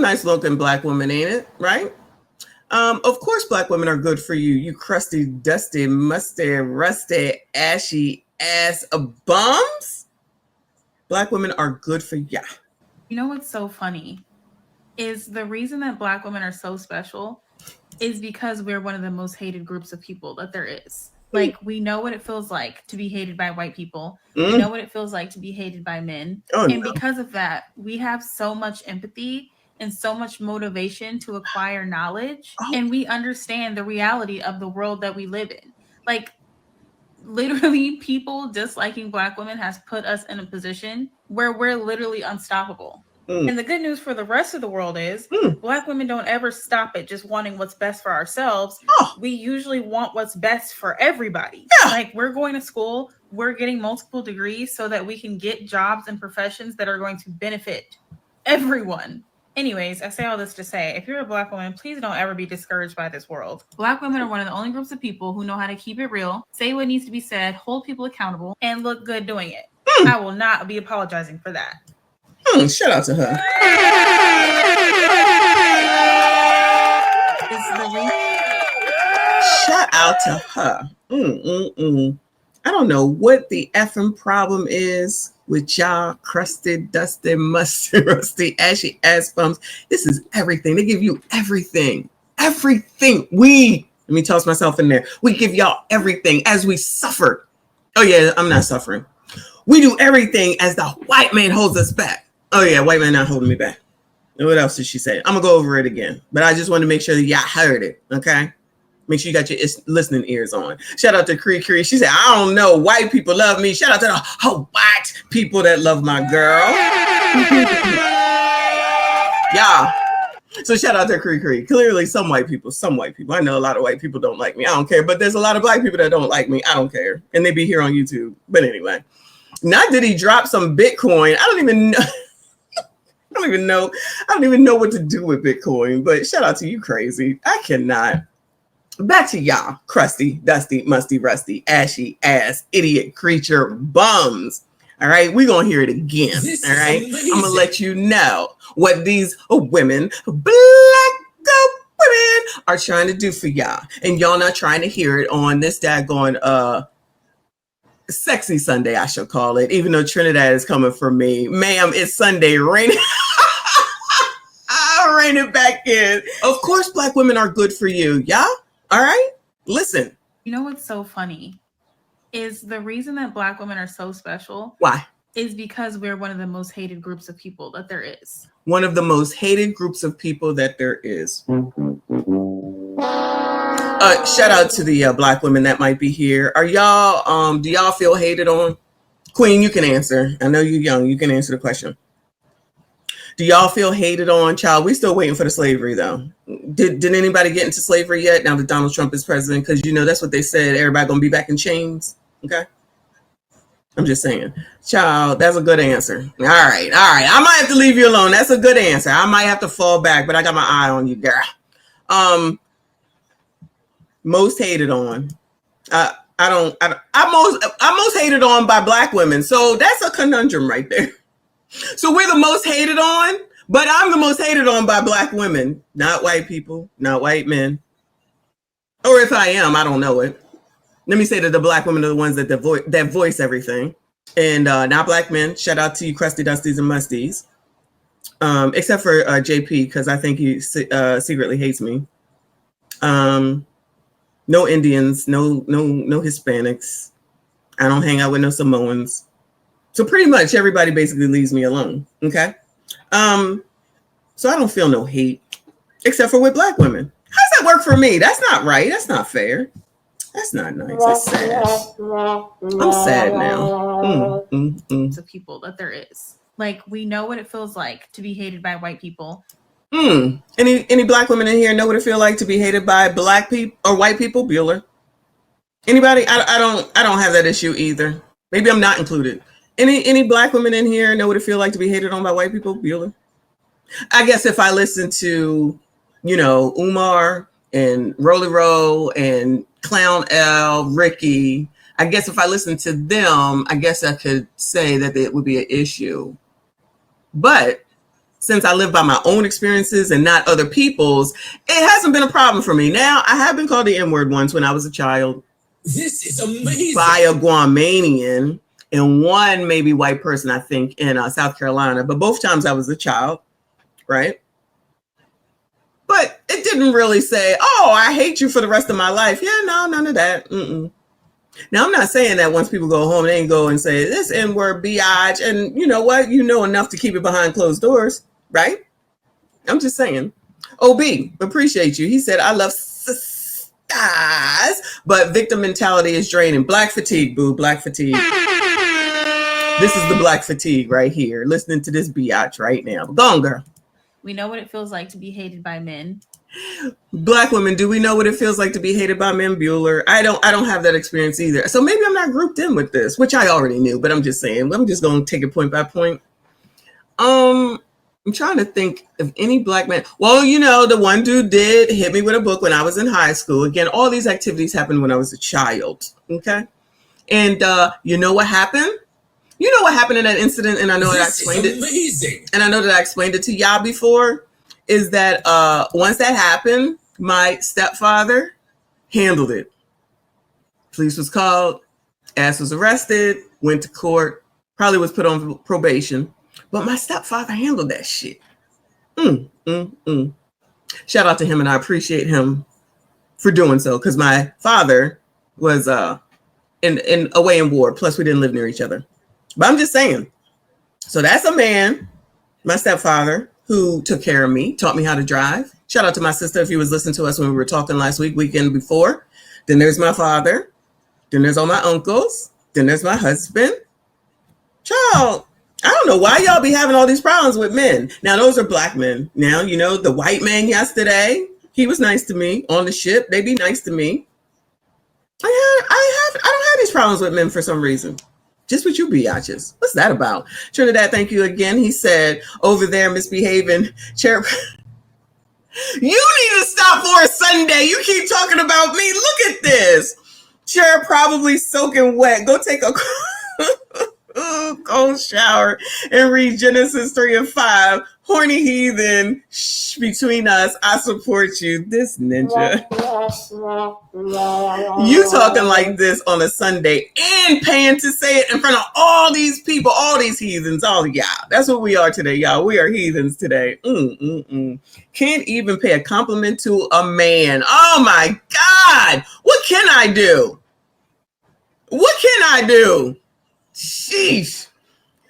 nice looking black woman, ain't it? Right? Of course, black women are good for you. You crusty, dusty, musty, rusty, ashy ass bums. Black women are good for ya. You know what's so funny is the reason that black women are so special is because we're one of the most hated groups of people that there is. Like, we know what it feels like to be hated by white people. We know what it feels like to be hated by men. Because of that, we have so much empathy and so much motivation to acquire knowledge. And we understand the reality of the world that we live in. Like, literally, people disliking black women has put us in a position where we're literally unstoppable. And the good news for the rest of the world is black women don't ever stop at just wanting what's best for ourselves. We usually want what's best for everybody. Like, we're going to school, we're getting multiple degrees so that we can get jobs and professions that are going to benefit everyone. Anyways, I say all this to say, if you're a black woman, please don't ever be discouraged by this world. Black women are one of the only groups of people who know how to keep it real, say what needs to be said, hold people accountable, and look good doing it. I will not be apologizing for that. Shout out to her. Shout out to her. I don't know what the effing problem is with y'all crusty, dusty, musty, rusty, ashy ass bums. This is everything. They give you everything. Everything. Let me toss myself in there. We give y'all everything as we suffer. Oh yeah, I'm not suffering. We do everything as the white man holds us back. Oh yeah, white man not holding me back. And what else did she say? I'm gonna go over it again, but I just want to make sure that y'all heard it. Okay. Make sure you got your listening ears on. Shout out to Cree. She said, I don't know. White people love me. Shout out to the white people that love my girl. Yeah. So shout out to Cree. Clearly some white people. I know a lot of white people don't like me. I don't care. But there's a lot of black people that don't like me. I don't care. And they be here on YouTube. But anyway. Not that he dropped some Bitcoin. I don't even know what to do with Bitcoin. But shout out to you, crazy. I cannot. Back to y'all, crusty, dusty, musty, rusty, ashy ass, idiot creature bums. All right, we're gonna hear it again. All right, I'm gonna let you know what these women, black women, are trying to do for y'all, and y'all not trying to hear it on this daggone sexy Sunday, I shall call it. Even though Trinidad is coming for me, ma'am, it's Sunday, raining. I'll rein it back in. Of course, black women are good for you, y'all. All right, listen. You know what's so funny is the reason that black women are so special. Why? Is because we're one of the most hated groups of people that there is. One of the most hated groups of people that there is. Shout out to the black women that might be here. Are y'all? Do y'all feel hated on? Queen, you can answer. I know you're young. You can answer the question. Do y'all feel hated on, child? We still waiting for the slavery, though. Did anybody get into slavery yet now that Donald Trump is president? Because, you know, that's what they said. Everybody going to be back in chains. Okay? I'm just saying. Child, that's a good answer. All right. I might have to leave you alone. That's a good answer. I might have to fall back, but I got my eye on you, girl. Most hated on. I'm most hated on by black women. So that's a conundrum right there. So we're the most hated on, but I'm the most hated on by black women, not white people, not white men. Or if I am, I don't know it. Let me say that the black women are the ones that voice everything, and not black men. Shout out to you, crusty dusties and musties, except for JP, because I think he secretly hates me. No Indians, no Hispanics. I don't hang out with no Samoans. So pretty much everybody basically leaves me alone. Okay. So I don't feel no hate, except for with black women. How does that work for me? That's not right. That's not fair. That's not nice. That's sad. I'm sad now. To people that there is. Like, we know what it feels like to be hated by white people. Any black women in here know what it feels like to be hated by black people or white people? Bueller. Anybody? I don't have that issue either. Maybe I'm not included. Any black women in here know what it feels like to be hated on by white people? Bueller. I guess if I listen to, you know, Umar and Rolly Roll and Clown L, Ricky, I guess if I listen to them, I guess I could say that it would be an issue. But since I live by my own experiences and not other people's, it hasn't been a problem for me. Now, I have been called the N-word once when I was a child. This is amazing. By a Guamanian and one maybe white person, I think, in South Carolina. But both times I was a child, right? But it didn't really say, oh, I hate you for the rest of my life. Yeah, no, none of that. Now, I'm not saying that once people go home, they ain't go and say, this N-word biatch. And you know what? You know enough to keep it behind closed doors, right? I'm just saying. OB, appreciate you. He said, I love sisters, but victim mentality is draining. Black fatigue, boo, black fatigue. This is the black fatigue right here. Listening to this biatch right now. Go on, girl. We know what it feels like to be hated by men. Black women, do we know what it feels like to be hated by men, Bueller? I don't have that experience either. So maybe I'm not grouped in with this, which I already knew, but I'm just saying, I'm just going to take it point by point. I'm trying to think of any black man. Well, you know, the one dude did hit me with a book when I was in high school. Again, all these activities happened when I was a child. Okay. And you know what happened? You know what happened in that incident, and I know that I explained it. Amazing. And I know that I explained it to y'all before, is that once that happened, my stepfather handled it. Police was called, ass was arrested, went to court, probably was put on probation. But my stepfather handled that shit. Shout out to him, and I appreciate him for doing so, because my father was away in war. Plus, we didn't live near each other. But I'm just saying. So that's a man, my stepfather, who took care of me, taught me how to drive. Shout out to my sister if you was listening to us when we were talking last weekend before. Then there's my father. Then there's all my uncles. Then there's my husband. Child, I don't know why y'all be having all these problems with men. Now, those are black men. Now, you know, the white man yesterday, he was nice to me on the ship. They be nice to me. I don't have these problems with men for some reason. Just with you biatches. What's that about? Trinidad, thank you again. He said, over there misbehaving. Chair. You need to stop for a Sunday. You keep talking about me. Look at this. Chair probably soaking wet. Go take a cold shower and read Genesis 3 and 5. Horny heathen. Shh, between us, I support you. This ninja. You talking like this on a Sunday and paying to say it in front of all these people, all these heathens, all of y'all. That's what we are today, y'all. We are heathens today. Can't even pay a compliment to a man. Oh my God. What can I do? What can I do? Sheesh.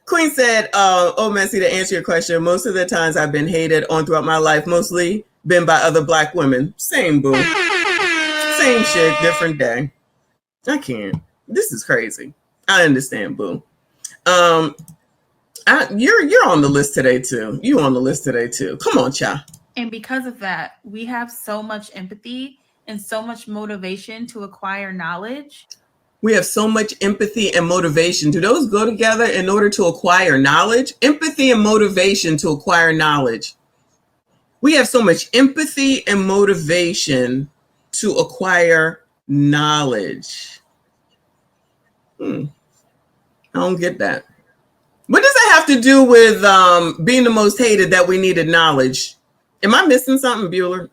Queen said, oh, Messy, to answer your question, most of the times I've been hated on throughout my life, mostly been by other black women. Same, boo. Same shit, different day. I can't. This is crazy. I understand, boo. You're on the list today, too. You on the list today, too. Come on, cha. And because of that, we have so much empathy and so much motivation to acquire knowledge. We have so much empathy and motivation. Do those go together in order to acquire knowledge? Empathy and motivation to acquire knowledge. We have so much empathy and motivation to acquire knowledge. I don't get that. What does that have to do with being the most hated that we needed knowledge? Am I missing something, Bueller?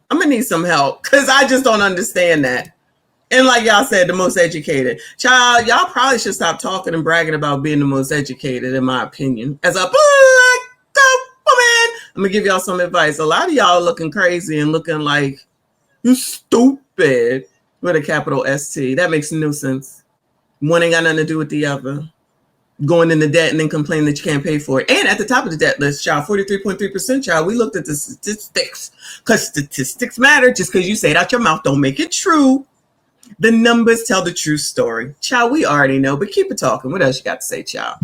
I'm going to need some help because I just don't understand that. And like y'all said, the most educated. Child, y'all probably should stop talking and bragging about being the most educated, in my opinion. As a black woman, I'm going to give y'all some advice. A lot of y'all looking crazy and looking like you stupid with a capital ST. That makes no sense. One ain't got nothing to do with the other. Going into debt and then complaining that you can't pay for it. And at the top of the debt list, child, 43.3%, child, we looked at the statistics. Because statistics matter. Just because you say it out your mouth don't make it true. The numbers tell the true story. Child, we already know, but keep it talking. What else you got to say, child?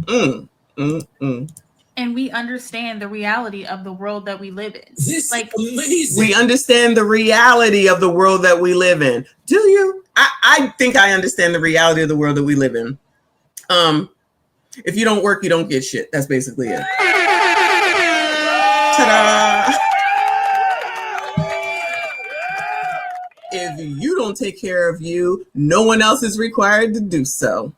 And we understand the reality of the world that we live in. This like amazing. We understand the reality of the world that we live in. Do you? I think I understand the reality of the world that we live in. If you don't work, you don't get shit. That's basically it. Ta-da! If you don't take care of you, no one else is required to do so.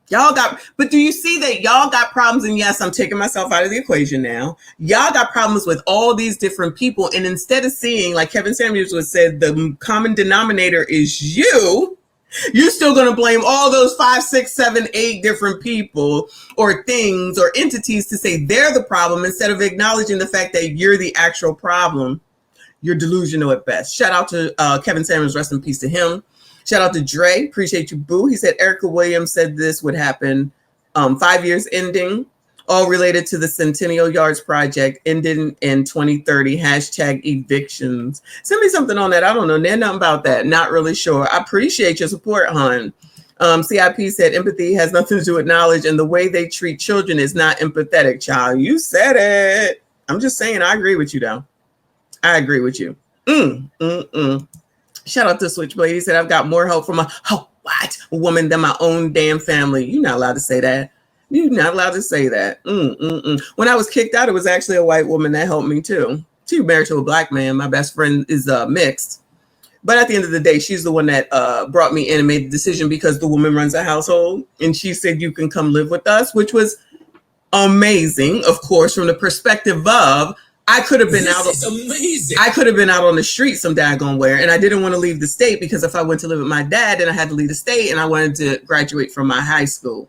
Y'all got, but do you see that y'all got problems? And yes, I'm taking myself out of the equation now. Y'all got problems with all these different people. And instead of seeing, like Kevin Samuels was said, the common denominator is you're still going to blame all those 5, 6, 7, 8 different people or things or entities to say they're the problem instead of acknowledging the fact that you're the actual problem. You're delusional at best. Shout out to Kevin Samuels. Rest in peace to him. Shout out to Dre. Appreciate you, boo. He said Erica Williams said this would happen. 5 years ending, all related to the Centennial Yards project, ending in 2030. Hashtag evictions. Send me something on that. I don't know nothing about that. Not really sure. I appreciate your support, hon. CIP said empathy has nothing to do with knowledge, and the way they treat children is not empathetic, child. You said it. I'm just saying, I agree with you, though. I agree with you. Shout out to Switchblade. He said, I've got more help from a white woman than my own damn family. You're not allowed to say that. You're not allowed to say that. When I was kicked out, it was actually a white woman that helped me too. She was married to a black man. My best friend is mixed. But at the end of the day, she's the one that brought me in and made the decision because the woman runs a household. And she said, you can come live with us, which was amazing, of course, from the perspective of I could have been out. Amazing. I could have been out on the street some daggone where, and I didn't want to leave the state because if I went to live with my dad, then I had to leave the state, and I wanted to graduate from my high school.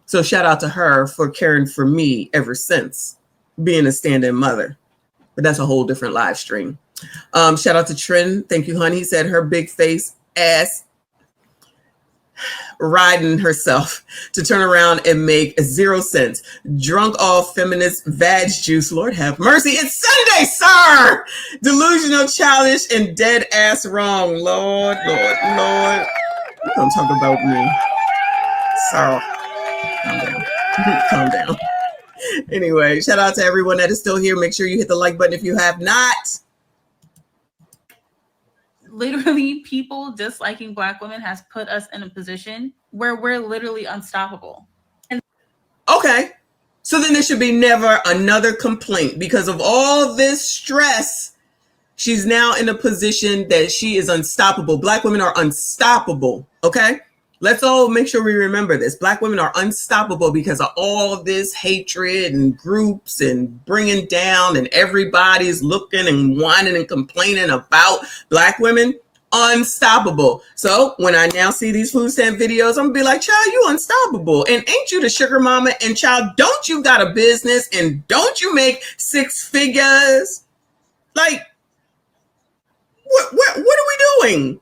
So shout out to her for caring for me ever since being a stand-in mother. But that's a whole different live stream. Shout out to Trin. Thank you, honey. He said her big face ass riding herself to turn around and make 0 cents. Drunk off feminist vag juice. Lord have mercy. It's Sunday, sir. Delusional, childish, and dead ass wrong. Lord. You don't talk about me. So calm down. Calm down. Anyway, shout out to everyone that is still here. Make sure you hit the like button if you have not. Literally, people disliking Black women has put us in a position where we're literally unstoppable. And okay, so then there should be never another complaint because of all this stress. She's now in a position that she is unstoppable. Black women are unstoppable. Okay, let's all make sure we remember this. Black women are unstoppable because of all this hatred and groups and bringing down, and everybody's looking and whining and complaining about Black women. Unstoppable. So when I now see these food stamp videos, I'm gonna be like, child, you unstoppable. And ain't you the sugar mama? And child, don't you got a business? And don't you make 6 figures? Like, what are we doing?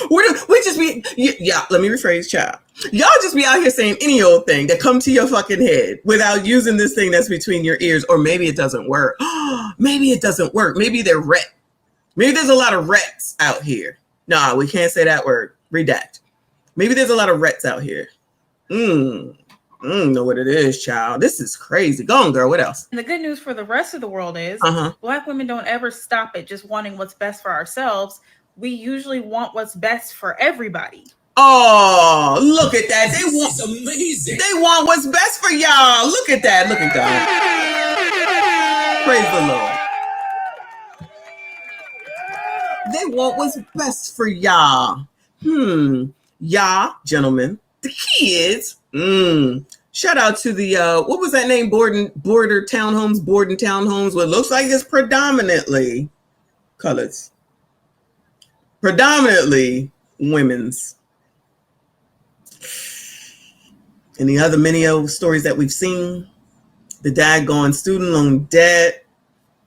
We just be, yeah, let me rephrase, child. Y'all just be out here saying any old thing that come to your fucking head without using this thing that's between your ears. Or maybe it doesn't work. Maybe it doesn't work. Maybe they're wrecked. Maybe there's a lot of wrecks out here. Nah, we can't say that word. Redact. Maybe there's a lot of wrecks out here. Know what it is, child. This is crazy. Go on, girl. What else? the good news for the rest of the world is Black women don't ever stop at just wanting what's best for ourselves. We usually want what's best for everybody. Oh, look at that. They want amazing. They want what's best for y'all. Look at that. Look at that. Praise the Lord. They want what's best for y'all. Y'all, gentlemen, the kids. Shout out to the what was that name? Borden townhomes. What looks like it's predominantly colors. Predominantly women's. And the other many old stories that we've seen, the daggone student loan debt,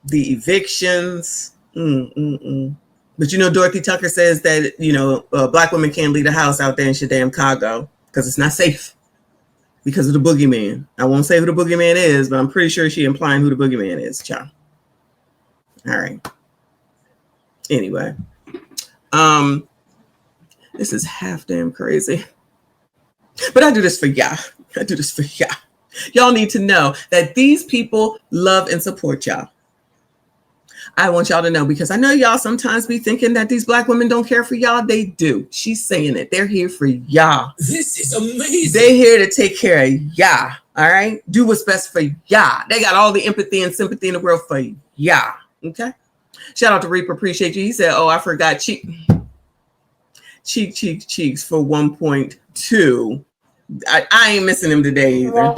the evictions. But you know, Dorothy Tucker says that, you know, Black women can't leave a house out there in Chicago because it's not safe because of the boogeyman. I won't say who the boogeyman is, but I'm pretty sure she's implying who the boogeyman is, child. All right. Anyway. This is half damn crazy. But I do this for y'all. Y'all need to know that these people love and support y'all. I want y'all to know because I know y'all sometimes be thinking that these Black women don't care for y'all. They do. She's saying it. They're here for y'all. This is amazing. They're here to take care of y'all. All right. Do what's best for y'all. They got all the empathy and sympathy in the world for y'all. Okay. Shout out to Reaper. Appreciate you. He said, oh, I forgot cheeks for 1.2. I ain't missing them today either.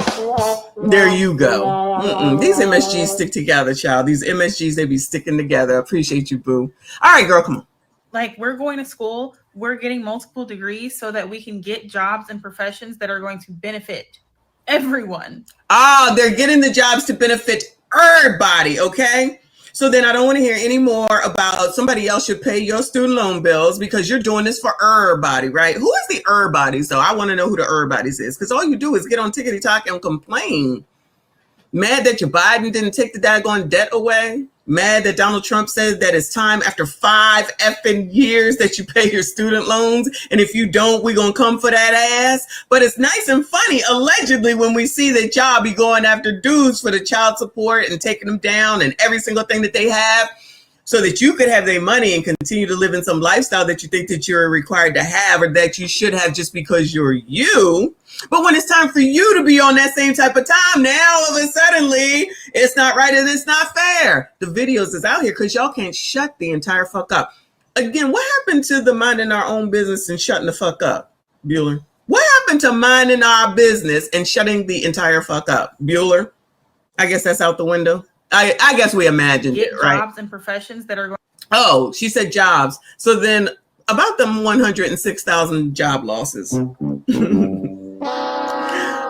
There you go. These MSGs stick together, child. These MSGs, they be sticking together. Appreciate you, boo. All right, girl, come on. Like, we're going to school, we're getting multiple degrees so that we can get jobs and professions that are going to benefit everyone. Ah, they're getting the jobs to benefit everybody, okay? So then I don't want to hear any more about somebody else should pay your student loan bills because you're doing this for everybody, right? Who is the everybody? So I want to know who the everybody's is, because all you do is get on Tickety Talk and complain. Mad that your Biden didn't take the daggone debt away. Mad that Donald Trump said that it's time after 5 effing years that you pay your student loans. And if you don't, we're going to come for that ass. But it's nice and funny, allegedly, when we see that y'all be going after dudes for the child support and taking them down and every single thing that they have so that you could have their money and continue to live in some lifestyle that you think that you're required to have or that you should have just because you're you. But when it's time for you to be on that same type of time, now all of a suddenly it's not right and it's not fair. The videos is out here because y'all can't shut the entire fuck up. Again, what happened to the minding our own business and shutting the fuck up, Bueller? What happened to minding our business and shutting the entire fuck up, Bueller? I guess that's out the window. I guess we imagined it, right? Jobs and professions that are going. Oh, she said jobs. So then about them 106,000 job losses.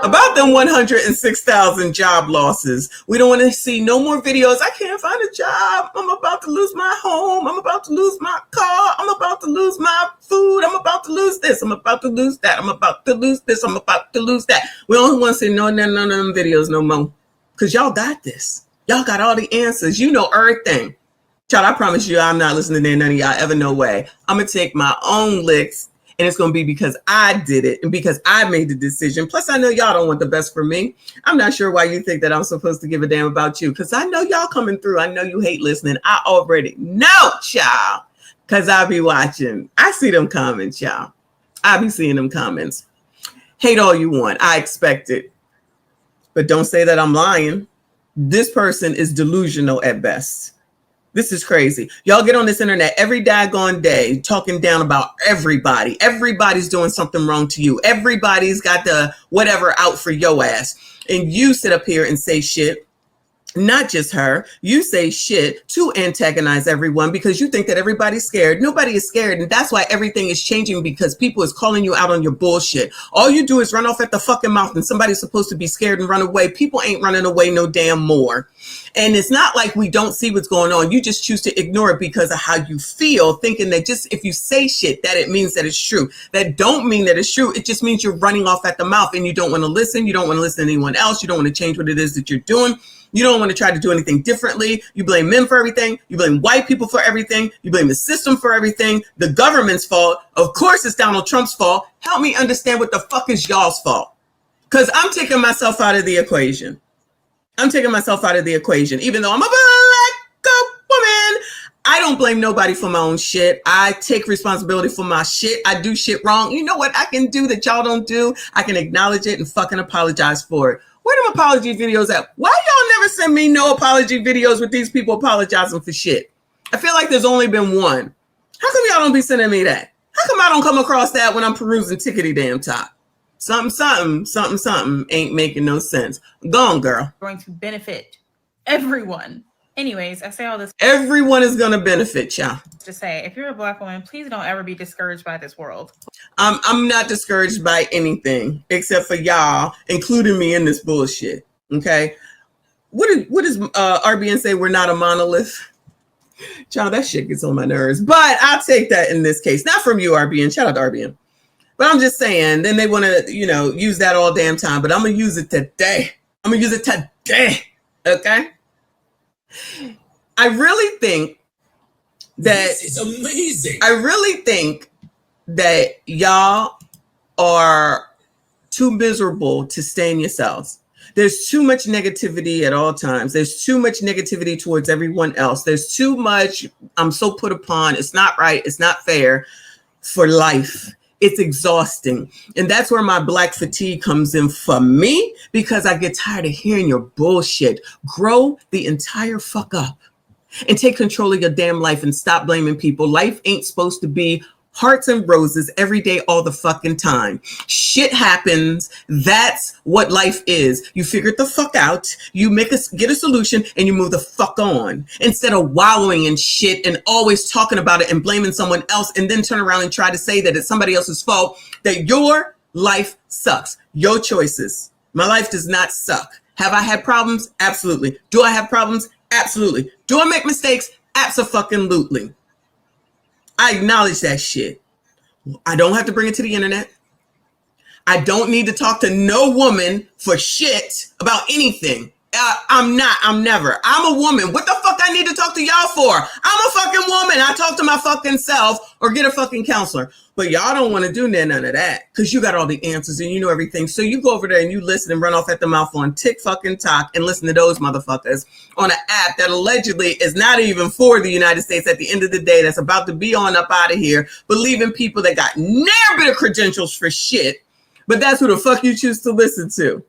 About them 106,000 job losses. We don't want to see no more videos. I can't find a job. I'm about to lose my home. I'm about to lose my car. I'm about to lose my food. I'm about to lose this. I'm about to lose that. I'm about to lose this. I'm about to lose that. We don't want to see none of them videos no more. Because y'all got this. Y'all got all the answers. You know everything. Child, I promise you I'm not listening to none of y'all ever, no way. I'm going to take my own licks. And it's going to be because I did it and because I made the decision. Plus, I know y'all don't want the best for me. I'm not sure why you think that I'm supposed to give a damn about you. Because I know y'all coming through. I know you hate listening. I already know, child. Because I be watching. I see them comments, y'all. I be seeing them comments. Hate all you want. I expect it. But don't say that I'm lying. This person is delusional at best. This is crazy. Y'all get on this internet every daggone day talking down about everybody. Everybody's doing something wrong to you. Everybody's got the whatever out for your ass. And you sit up here and say shit. Not just her. You say shit to antagonize everyone because you think that everybody's scared. Nobody is scared. And that's why everything is changing because people is calling you out on your bullshit. All you do is run off at the fucking mouth and somebody's supposed to be scared and run away. People ain't running away no damn more. And it's not like we don't see what's going on. You just choose to ignore it because of how you feel, thinking that just if you say shit, that it means that it's true. That don't mean that it's true. It just means you're running off at the mouth and you don't want to listen. You don't want to listen to anyone else. You don't want to change what it is that you're doing. You don't want to try to do anything differently. You blame men for everything. You blame white people for everything. You blame the system for everything. The government's fault. Of course, it's Donald Trump's fault. Help me understand what the fuck is y'all's fault. Because I'm taking myself out of the equation. I'm taking myself out of the equation. Even though I'm a black woman, I don't blame nobody for my own shit. I take responsibility for my shit. I do shit wrong. You know what I can do that y'all don't do? I can acknowledge it and fucking apologize for it. Where them apology videos at? Why y'all never send me no apology videos with these people apologizing for shit? I feel like there's only been one. How come y'all don't be sending me that? How come I don't come across that when I'm perusing Tickety Damn Top? Something ain't making no sense. Go on, girl. Going to benefit everyone. Anyways, I say all this. Everyone is going to benefit, y'all. To say, if you're a black woman, please don't ever be discouraged by this world. I'm not discouraged by anything except for y'all, including me in this bullshit. Okay. What does RBN say? We're not a monolith. Child, that shit gets on my nerves. But I'll take that in this case. Not from you, RBN. Shout out to RBN. But I'm just saying, then they want to, use that all damn time. But I'm going to use it today. Okay? I really think that this is amazing. I really think that y'all are too miserable to stay in yourselves. There's too much negativity at all times. There's too much negativity towards everyone else. There's too much, I'm so put upon, it's not right, it's not fair for life. It's exhausting. And that's where my black fatigue comes in for me, because I get tired of hearing your bullshit. Grow the entire fuck up and take control of your damn life and stop blaming people. Life ain't supposed to be Hearts and roses every day, all the fucking time. Shit happens. That's what life is. You figure it the fuck out. You get a solution and you move the fuck on. Instead of wallowing in shit and always talking about it and blaming someone else and then turn around and try to say that it's somebody else's fault, that your life sucks. Your choices. My life does not suck. Have I had problems? Absolutely. Do I have problems? Absolutely. Do I make mistakes? Abso-fucking-lutely. I acknowledge that shit. I don't have to bring it to the internet. I don't need to talk to no woman for shit about anything. I'm never. I'm a woman. What the fuck I need to talk to y'all for? I'm a fucking woman. I talk to my fucking self or get a fucking counselor. But y'all don't want to do none of that because you got all the answers and you know everything. So you go over there and you listen and run off at the mouth on TikTok and listen to those motherfuckers on an app that allegedly is not even for the United States at the end of the day, that's about to be on up out of here, believing people that got never bit of credentials for shit. But that's who the fuck you choose to listen to.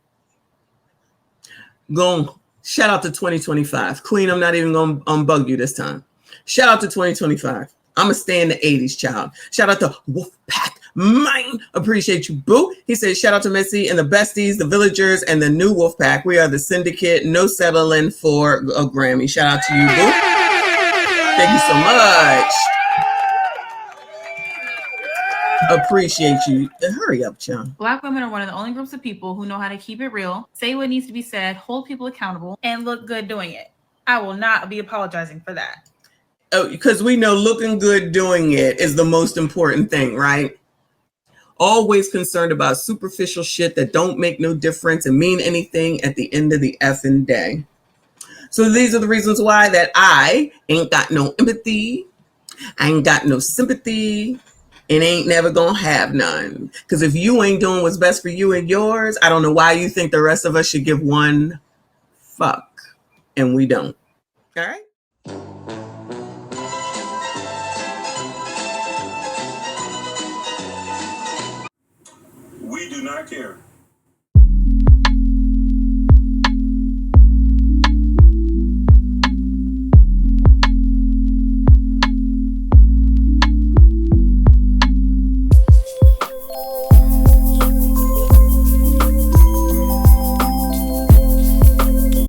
Shout out to 2025. Queen, I'm not even going to bug you this time. Shout out to 2025. I'm going to stay in the 80s, child. Shout out to Wolfpack Mine. Appreciate you, boo. He said, shout out to Missy and the besties, the villagers, and the new Wolfpack. We are the syndicate. No settling for a Grammy. Shout out to you, boo. Thank you so much. Appreciate you. Hurry up, child. Black women are one of the only groups of people who know how to keep it real, say what needs to be said, hold people accountable, and look good doing it. I will not be apologizing for that. Oh, because we know looking good doing it is the most important thing, right? Always concerned about superficial shit that don't make no difference and mean anything at the end of the effing day. So these are the reasons why that I ain't got no empathy. I ain't got no sympathy. And ain't never gonna have none. Because if you ain't doing what's best for you and yours, I don't know why you think the rest of us should give one fuck. And we don't. All right? We do not care.